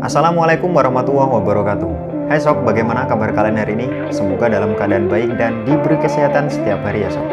Assalamualaikum warahmatullahi wabarakatuh. Hai sob, bagaimana kabar kalian hari ini? Semoga dalam keadaan baik dan diberi kesehatan setiap hari ya sob.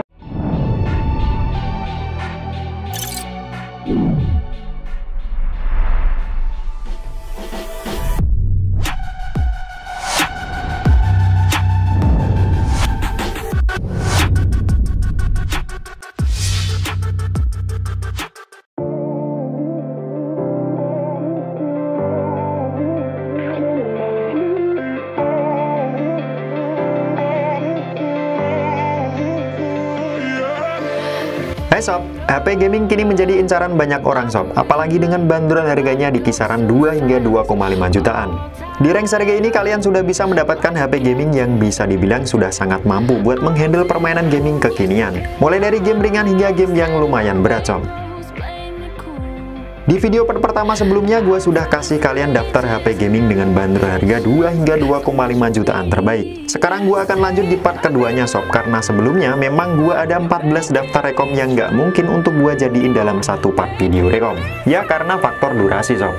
Hai sob, HP gaming kini menjadi incaran banyak orang sob, apalagi dengan bandrol harganya di kisaran 2 hingga 2,5 jutaan. Di range harga ini kalian sudah bisa mendapatkan HP gaming yang bisa dibilang sudah sangat mampu buat menghandle permainan gaming kekinian. Mulai dari game ringan hingga game yang lumayan berat sob. Di video pertama sebelumnya gue sudah kasih kalian daftar HP gaming dengan bandrol harga 2 hingga 2,5 jutaan terbaik. Sekarang gue akan lanjut di part keduanya sob, karena sebelumnya memang gue ada 14 daftar rekom yang nggak mungkin untuk gue jadiin dalam satu part video rekom. Ya karena faktor durasi sob.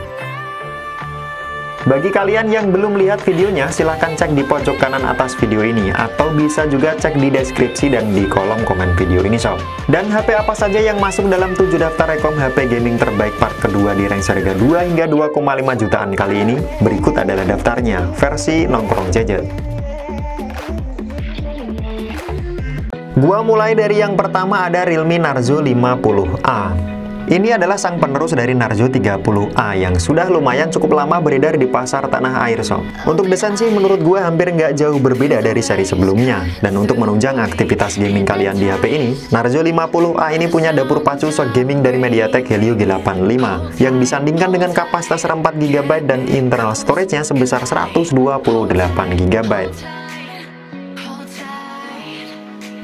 Bagi kalian yang belum lihat videonya, silahkan cek di pojok kanan atas video ini, atau bisa juga cek di deskripsi dan di kolom komen video ini sob. Dan HP apa saja yang masuk dalam 7 daftar rekom HP gaming terbaik part kedua di range harga 2 hingga 2,5 jutaan kali ini, berikut adalah daftarnya, versi nongkrong jajan. Gua mulai dari yang pertama, ada Realme Narzo 50A. Ini adalah sang penerus dari Narzo 30A yang sudah lumayan cukup lama beredar di pasar tanah air sob. Untuk desain sih menurut gue hampir nggak jauh berbeda dari seri sebelumnya. Dan untuk menunjang aktivitas gaming kalian di HP ini, Narzo 50A ini punya dapur pacu shock gaming dari MediaTek Helio G85 yang disandingkan dengan kapasitas RAM 4GB dan internal storage-nya sebesar 128GB.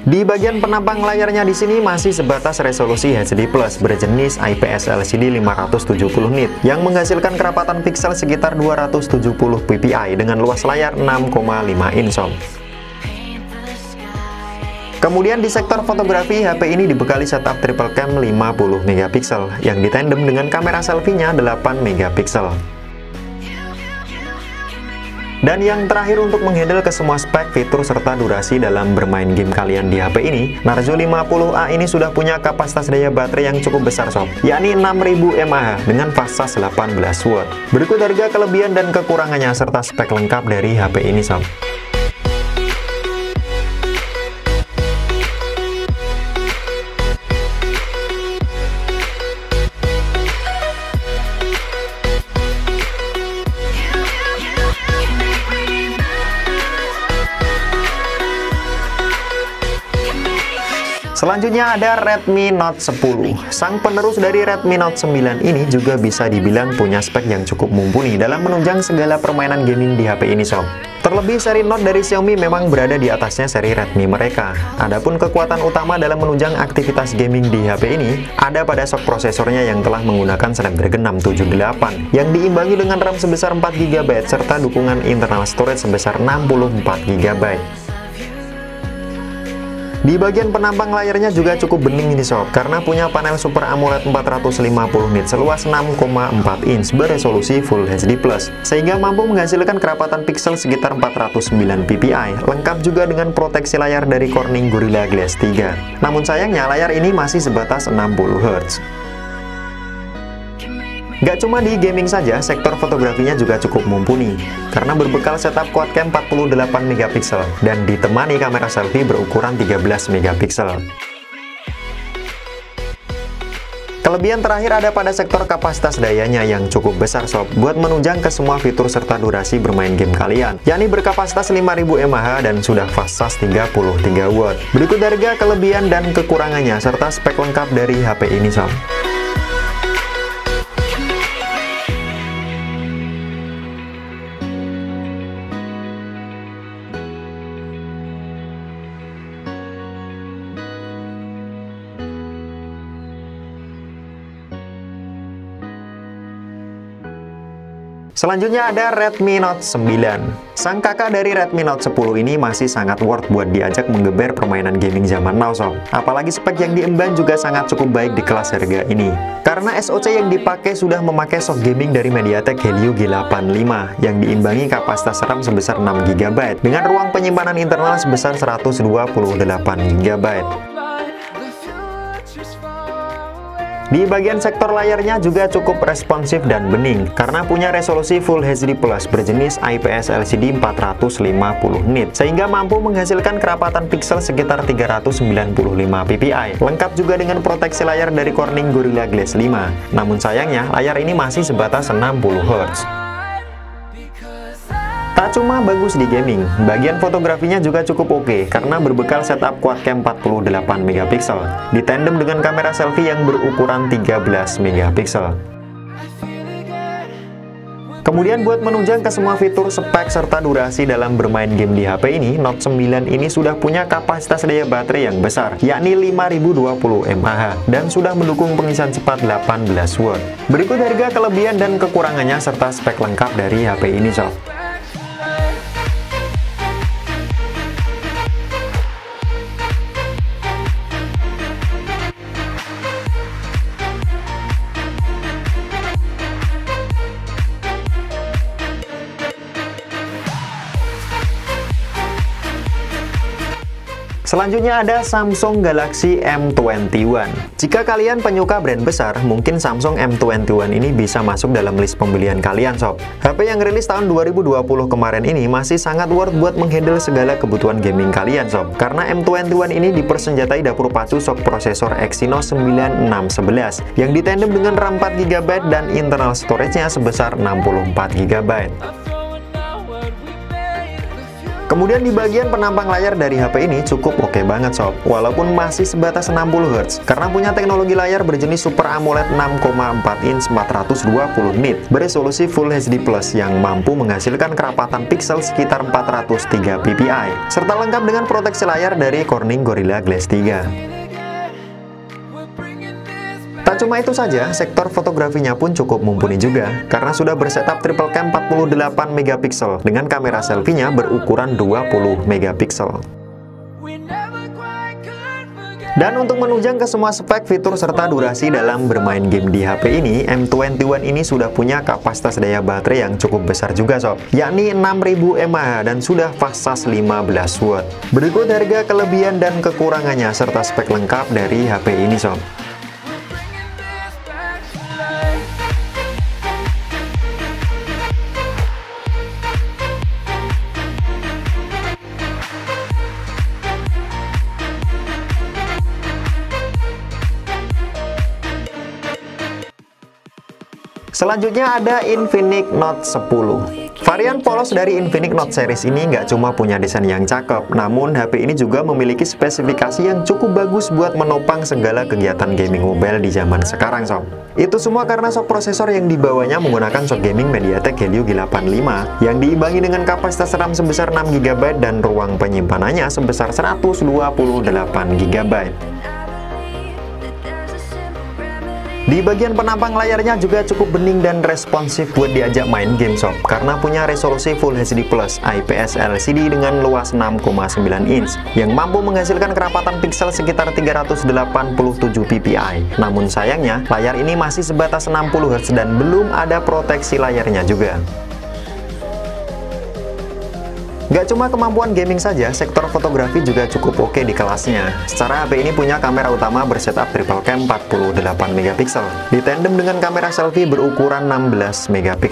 Di bagian penampang layarnya di sini masih sebatas resolusi HD+ berjenis IPS LCD 570 nit yang menghasilkan kerapatan piksel sekitar 270 ppi dengan luas layar 6,5 inch. Kemudian di sektor fotografi, HP ini dibekali setup triple cam 50 megapiksel yang ditandem dengan kamera selfie-nya 8 megapiksel. Dan yang terakhir untuk menghandle ke semua spek, fitur, serta durasi dalam bermain game kalian di HP ini, Narzo 50A ini sudah punya kapasitas daya baterai yang cukup besar sob, yakni 6000 mAh dengan fast charge 18 watt. Berikut harga, kelebihan, dan kekurangannya serta spek lengkap dari HP ini sob. Selanjutnya ada Redmi Note 10. Sang penerus dari Redmi Note 9 ini juga bisa dibilang punya spek yang cukup mumpuni dalam menunjang segala permainan gaming di HP ini sob. Terlebih seri Note dari Xiaomi memang berada di atasnya seri Redmi mereka. Adapun kekuatan utama dalam menunjang aktivitas gaming di HP ini ada pada shock prosesornya yang telah menggunakan Snapdragon 678 yang diimbangi dengan RAM sebesar 4GB serta dukungan internal storage sebesar 64GB. Di bagian penampang layarnya juga cukup bening ini sob, karena punya panel Super AMOLED 450 nit seluas 6,4 inch beresolusi Full HD+, sehingga mampu menghasilkan kerapatan piksel sekitar 409 ppi, lengkap juga dengan proteksi layar dari Corning Gorilla Glass 3. Namun sayangnya layar ini masih sebatas 60 Hz. Gak cuma di gaming saja, sektor fotografinya juga cukup mumpuni karena berbekal setup quad cam 48 megapiksel dan ditemani kamera selfie berukuran 13 megapiksel. Kelebihan terakhir ada pada sektor kapasitas dayanya yang cukup besar sob buat menunjang ke semua fitur serta durasi bermain game kalian, yakni berkapasitas 5000 mAh dan sudah fast charge 33 watt. Berikut harga, kelebihan, dan kekurangannya serta spek lengkap dari HP ini sob. Selanjutnya ada Redmi Note 9. Sang kakak dari Redmi Note 10 ini masih sangat worth buat diajak menggeber permainan gaming zaman now sob. Apalagi spek yang diemban juga sangat cukup baik di kelas harga ini. Karena SoC yang dipakai sudah memakai soft gaming dari MediaTek Helio G85 yang diimbangi kapasitas RAM sebesar 6GB dengan ruang penyimpanan internal sebesar 128GB. Di bagian sektor layarnya juga cukup responsif dan bening karena punya resolusi Full HD Plus berjenis IPS LCD 450 nit sehingga mampu menghasilkan kerapatan piksel sekitar 395 ppi. Lengkap juga dengan proteksi layar dari Corning Gorilla Glass 5. Namun sayangnya layar ini masih sebatas 60 Hz. Tak cuma bagus di gaming, bagian fotografinya juga cukup oke karena berbekal setup quad cam 48MP, ditandem dengan kamera selfie yang berukuran 13MP. Kemudian buat menunjang ke semua fitur, spek, serta durasi dalam bermain game di HP ini, Note 9 ini sudah punya kapasitas daya baterai yang besar, yakni 5020 mAh, dan sudah mendukung pengisian cepat 18W. Berikut harga, kelebihan, dan kekurangannya, serta spek lengkap dari HP ini sob. Selanjutnya ada Samsung Galaxy M21. Jika kalian penyuka brand besar, mungkin Samsung M21 ini bisa masuk dalam list pembelian kalian sob. HP yang rilis tahun 2020 kemarin ini masih sangat worth buat menghandle segala kebutuhan gaming kalian sob. Karena M21 ini dipersenjatai dapur pacu SoC prosesor Exynos 9611 yang ditandem dengan RAM 4GB dan internal storage-nya sebesar 64GB. Kemudian di bagian penampang layar dari HP ini cukup oke banget sob, walaupun masih sebatas 60Hz karena punya teknologi layar berjenis Super AMOLED 6,4 inch 420 nit beresolusi Full HD Plus yang mampu menghasilkan kerapatan piksel sekitar 403 ppi serta lengkap dengan proteksi layar dari Corning Gorilla Glass 3. Tak cuma itu saja, sektor fotografinya pun cukup mumpuni juga karena sudah bersetup triple cam 48MP dengan kamera selfie-nya berukuran 20MP. Dan untuk menunjang ke semua spek, fitur, serta durasi dalam bermain game di HP ini, M21 ini sudah punya kapasitas daya baterai yang cukup besar juga sob, yakni 6000 mAh dan sudah fast charge 15W. Berikut harga, kelebihan, dan kekurangannya serta spek lengkap dari HP ini sob. Selanjutnya ada Infinix Note 10. Varian polos dari Infinix Note series ini nggak cuma punya desain yang cakep, namun HP ini juga memiliki spesifikasi yang cukup bagus buat menopang segala kegiatan gaming mobile di zaman sekarang sob. Itu semua karena SoC prosesor yang dibawanya menggunakan SoC gaming MediaTek Helio G85 yang diimbangi dengan kapasitas RAM sebesar 6GB dan ruang penyimpanannya sebesar 128GB. Di bagian penampang layarnya juga cukup bening dan responsif buat diajak main game sob karena punya resolusi Full HD Plus IPS LCD dengan luas 6,9 inch yang mampu menghasilkan kerapatan piksel sekitar 387 ppi. Namun sayangnya layar ini masih sebatas 60Hz dan belum ada proteksi layarnya juga. Gak cuma kemampuan gaming saja, sektor fotografi juga cukup oke di kelasnya. Secara HP ini punya kamera utama bersetup triple cam 48MP, ditandem dengan kamera selfie berukuran 16MP.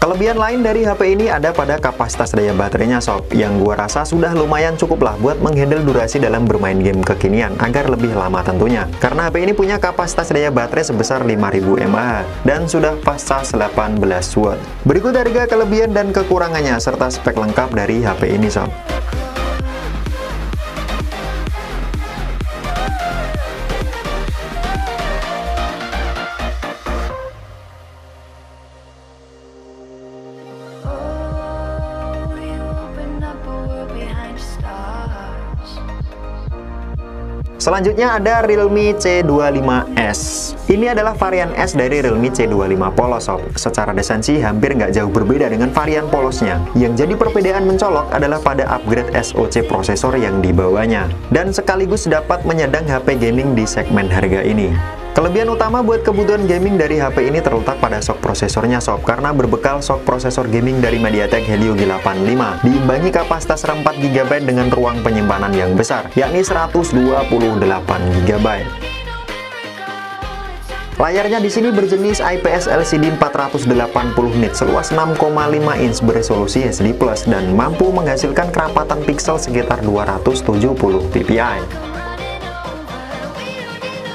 Kelebihan lain dari HP ini ada pada kapasitas daya baterainya sob, yang gua rasa sudah lumayan cukup lah buat menghandle durasi dalam bermain game kekinian agar lebih lama tentunya. Karena HP ini punya kapasitas daya baterai sebesar 5000 mAh dan sudah fast charge 18W. Berikut harga, kelebihan, dan kekurangannya serta spek lengkap dari HP ini sob. Selanjutnya ada Realme C25S. Ini adalah varian S dari Realme C25 polos sob. Secara desain sih hampir nggak jauh berbeda dengan varian polosnya. Yang jadi perbedaan mencolok adalah pada upgrade SoC prosesor yang dibawanya. Dan sekaligus dapat menyandang HP gaming di segmen harga ini. Kelebihan utama buat kebutuhan gaming dari HP ini terletak pada sok prosesornya sob, karena berbekal sok prosesor gaming dari MediaTek Helio G85 diimbangi kapasitas RAM 4GB dengan ruang penyimpanan yang besar, yakni 128GB. Layarnya di sini berjenis IPS LCD 480 nits seluas 6,5 inch beresolusi HD+ dan mampu menghasilkan kerapatan pixel sekitar 270 ppi.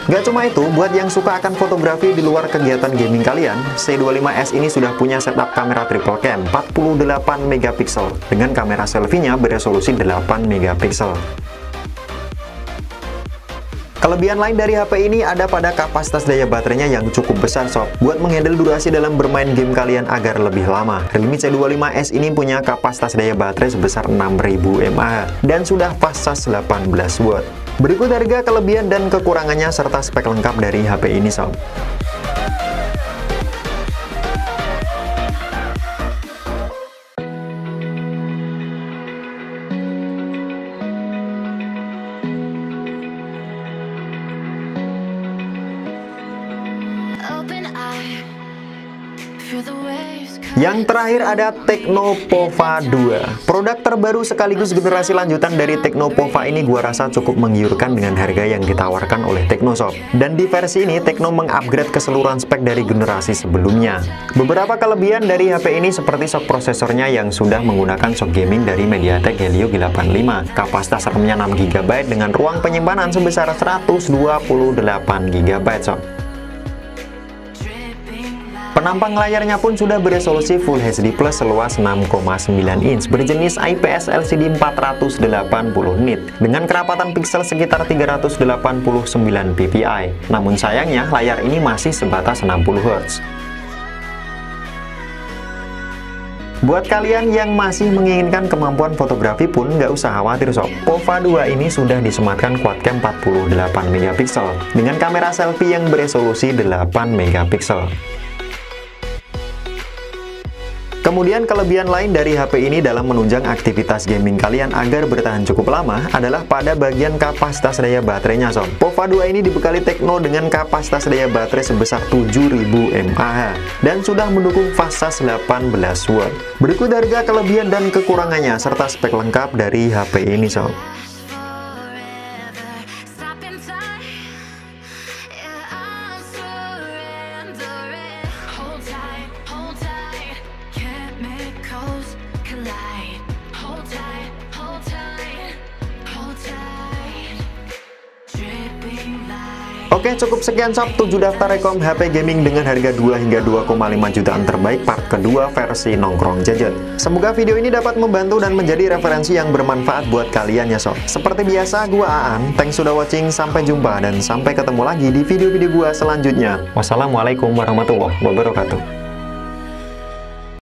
Gak cuma itu, buat yang suka akan fotografi di luar kegiatan gaming kalian, C25S ini sudah punya setup kamera triple cam 48 megapiksel dengan kamera selfie-nya beresolusi 8 megapiksel. Kelebihan lain dari HP ini ada pada kapasitas daya baterainya yang cukup besar sob, buat menghandle durasi dalam bermain game kalian agar lebih lama. Realme C25S ini punya kapasitas daya baterai sebesar 6000 mAh dan sudah fast charge 18 watt. Berikut harga, kelebihan dan kekurangannya serta spek lengkap dari HP ini sob. Yang terakhir ada Tecno Pova 2. Produk terbaru sekaligus generasi lanjutan dari Tecno Pova ini gua rasa cukup menggiurkan dengan harga yang ditawarkan oleh Tecno Shop. Dan di versi ini Tecno mengupgrade keseluruhan spek dari generasi sebelumnya. Beberapa kelebihan dari HP ini seperti sok prosesornya yang sudah menggunakan sok gaming dari MediaTek Helio G85. Kapasitas RAM-nya 6GB dengan ruang penyimpanan sebesar 128GB sob. Penampang layarnya pun sudah beresolusi Full HD Plus seluas 6,9 inch berjenis IPS LCD 480 nit dengan kerapatan pixel sekitar 389 ppi. Namun sayangnya layar ini masih sebatas 60 Hz. Buat kalian yang masih menginginkan kemampuan fotografi pun nggak usah khawatir sob. Pova 2 ini sudah disematkan quad-cam 48 megapiksel dengan kamera selfie yang beresolusi 8 megapiksel. Kemudian kelebihan lain dari HP ini dalam menunjang aktivitas gaming kalian agar bertahan cukup lama adalah pada bagian kapasitas daya baterainya sob. Pova 2 ini dibekali Tecno dengan kapasitas daya baterai sebesar 7000 mAh dan sudah mendukung fast charge 18 watt. Berikut harga, kelebihan dan kekurangannya serta spek lengkap dari HP ini sob. Oke, cukup sekian sob 7 daftar rekom HP gaming dengan harga 2 hingga 2,5 jutaan terbaik part kedua versi nongkrong jajan. Semoga video ini dapat membantu dan menjadi referensi yang bermanfaat buat kalian ya sob. Seperti biasa, gua Aan, thanks sudah watching, sampai jumpa dan sampai ketemu lagi di video-video gua selanjutnya. Wassalamualaikum warahmatullahi wabarakatuh.